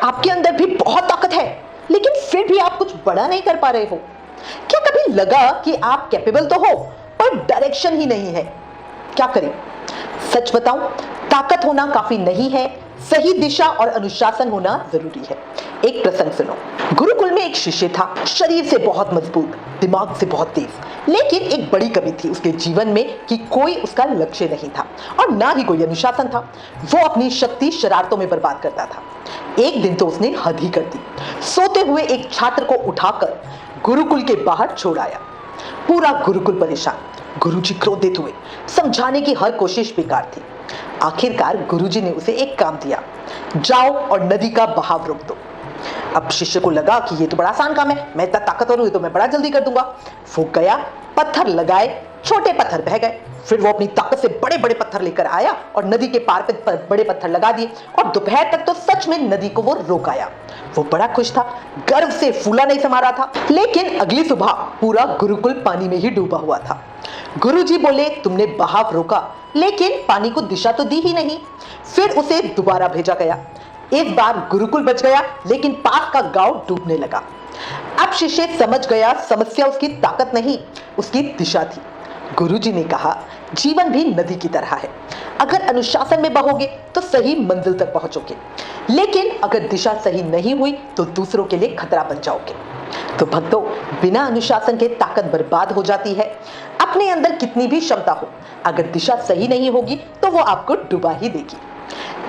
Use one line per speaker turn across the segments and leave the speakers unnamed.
आपके अंदर भी बहुत ताकत है, लेकिन फिर भी आप कुछ बड़ा नहीं कर पा रहे हो। क्या कभी लगा कि आप कैपेबल तो हो, पर डायरेक्शन ही नहीं है? क्या करें? सच बताऊं, ताकत होना काफी नहीं है, सही दिशा और अनुशासन होना जरूरी है। एक प्रसंग सुनो। गुरुकुल में एक शिष्य था, शरीर से बहुत मजबूत, दिमाग से बहुत तेज, लेकिन एक बड़ी कमी थी उसके जीवन में कि कोई उसका लक्ष्य नहीं था और ना ही कोई अनुशासन था। वो अपनी शक्ति शरारतों में बर्बाद करता था। एक दिन तो उसने हद ही कर दी। सोते हुए एक छात्र को उठाकर गुरुकुल के बाहर छोड़ आया। पूरा गुरुकुल परेशान, गुरुजी क्रोधित हुए, समझाने की हर कोशिश बेकार थी। आखिरकार गुरुजी ने उसे एक काम दिया, जाओ और नदी का बहाव रोक दो। अब शिष्य को लगा कि ये तो बड़ा आसान काम है, मैं इतना ताकतवर हूं, तो मैं बड़ा जल्दी कर दूंगा। वो गया, पत्थर लगाए, छोटे पत्थर बह गए। फिर वो अपनी ताकत से बड़े बड़े पत्थर लेकर आया और नदी के पार पे बड़े पत्थर लगा दिए और दोपहर तक तो सच में नदी को वो रोक आया। वो बड़ा खुश था, गर्व से फूला नहीं समा रहा था। लेकिन अगली सुबह पूरा गुरुकुल पानी में ही डूबा हुआ था। गुरुजी बोले, तुमने बहाव रोका, लेकिन पानी को दिशा तो दी ही नहीं। फिर उसे दोबारा भेजा गया। इस बार गुरुकुल बच गया, लेकिन पास का गांव डूबने लगा। अब शिष्य समझ गया, समस्या उसकी ताकत नहीं, उसकी दिशा थी। गुरुजी ने कहा, जीवन भी नदी की तरह है, अगर अनुशासन में बहोगे तो सही मंजिल तक पहुंचोगे, लेकिन अगर दिशा सही नहीं हुई तो दूसरों के लिए खतरा बन जाओगे। तो भक्तों, बिना अनुशासन के ताकत बर्बाद हो जाती है। अपने अंदर कितनी भी क्षमता हो, अगर दिशा सही नहीं होगी तो वो आपको डुबा ही देगी।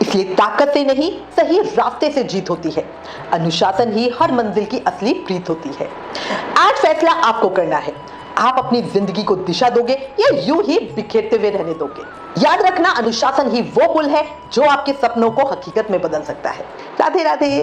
इसलिए ताकत से नहीं, सही रास्ते से जीत होती है। अनुशासन ही हर मंजिल की असली प्रीत होती है। आज फैसला आपको करना है, आप अपनी जिंदगी को दिशा दोगे या यूं ही बिखेरते हुए रहने दोगे। याद रखना, अनुशासन ही वो पुल है जो आपके सपनों को हकीकत में बदल सकता है। राधे राधे।